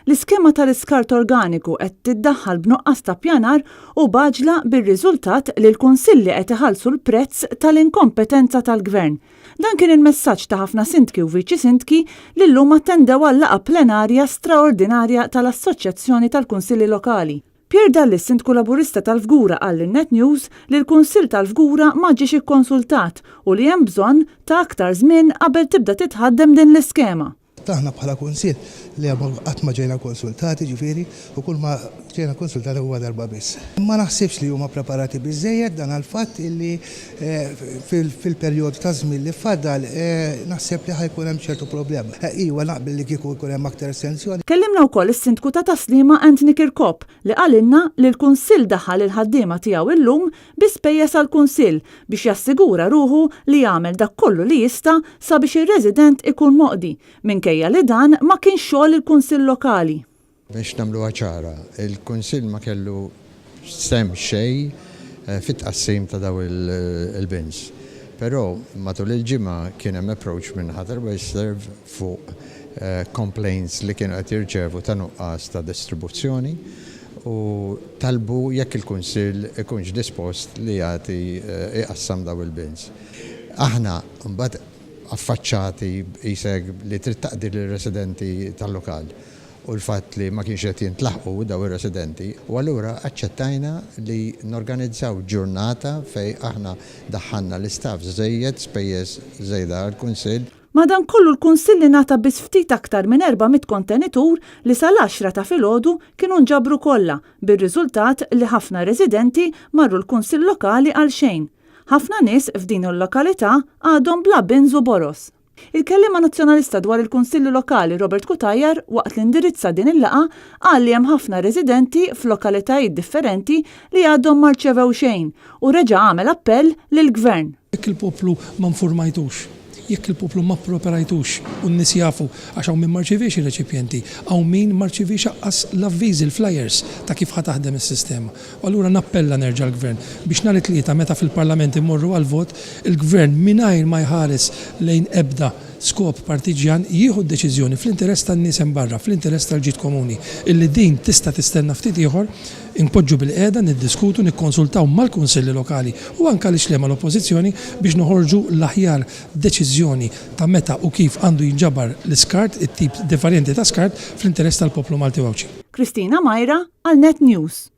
L-iskema tal-iskart organiku qed tiddaħħal b'nuqqas ta' pjanar u baġla bir-riżultat li l-kunsilli qed iħallsu l-prezz tal-inkompetenza tal-Gvern. Dan kien il-messaġġ ta' ħafna sindki u viċi sindki li llum attendew għal laqgħa plenarja straordinarja tal-Assoċjazzjoni tal-Kunsilli Lokali. Pier Dallis, sindku laburista tal-Fgura, qal lin-Net News li l-Kunsill tal-Fgura ma ġiex ikkonsultat u li hemm bżonn ta' aktar żmien qabel tibda titħaddem din l-iskema. Taħna bħala kunsill li qatt ma ġejna konsultati ġifieri u kull ma ġejna konsultati huwa darba biss. Ma naħsibx li huma preparati biżejjed dan għall-fatt illi fil-perjodu ta' żmien li fadal naħseb li ħajkun hemm ċertu problema. Iwa naqbel li kieku jkun hemm aktar estensjoni. Kellimna wkoll is-sindku ta' Taslima Anthony Kirkop li qalilna li l-Kunsill daħħal il-ħaddiema tiegħu illum bi spejjeż għall-Kunsill biex jassigura ruħu li jagħmel dak kollu li jista' sabiex ir-resident ikun moqdi minkejja li dan ma kienx xogħol il-Kunsill Lokali. Biex nagħmluha ċara, il-Kunsill ma kellu sem xejn fit-tqassim ta' daw il-bins. Però matul il-ġimgħa kien hemm approach minn ħatar Westserv fuq complaints li kienu qed jirċevu ta' nuqqas ta' distribuzzjoni u talbu jekk il-Kunsill ikunx dispost li jagħti iqassam daw il-bins. Aħna mbagħad affaċċati jiseg li trid taqdir lir-residenti tal-lokal u l-fatt li ma kienx qed jintlaħqu daw ir-residenti u allura aċċettajna li norganizzaw ġurnata fejn aħna daħħalna l-istaff żejjed spejjeż żejda għall-Kunsill. Madankollu l-Kunsill ingħata biss ftit aktar minn 400 kontenitur li sal-10 ta' filgħodu kienu nġabru kollha, bir-riżultat li ħafna residenti marru l-Kunsill Lokali għal xejn. Ħafna nies f'din il-lokalità għadhom bla binżu boros. Il-kellima nazzjonalista dwar il-Kunsilli Lokali Robert Kutajjar waqt l-indirizza din il-laqa qal li hemm ħafna residenti f'lokalitajiet differenti li għadhom ma rċevew xejn u reġa' għamel appell lill-Gvern. Jekk il-poplu ma nfurmajtux, jekk il-poplu ma properajtux u n-nies jafu għax hawn min marċiviex ir-reċipjenti, hawn min marċiviex aqqas l-avviż il-flyers ta' kif ħa taħdem is-sistema. U allura nappella nerġa' l-Gvern biex nhar it-tlieta meta fil-Parlament immorru għal-vot, il-Gvern mingħajr ma jħares lejn ebda skop partiġjan jieħu d-deċiżjoni fl-interess tan-nies hemm barra, fl-interess tal-ġid komuni, illi din tista' tistenna ftit ieħor inpoġġu bil-qiegħda niddiskutu nikkonsultaw mal-Kunsilli Lokali u anke li xlema l-Oppożizzjoni biex noħorġu l-aħjar deċiżjoni ta' meta u kif għandu jinġabar l-iskart, it-tip differenti ta' skart fl-interess tal-poplu Malti Wawċi. Kristina Majra għal Net News.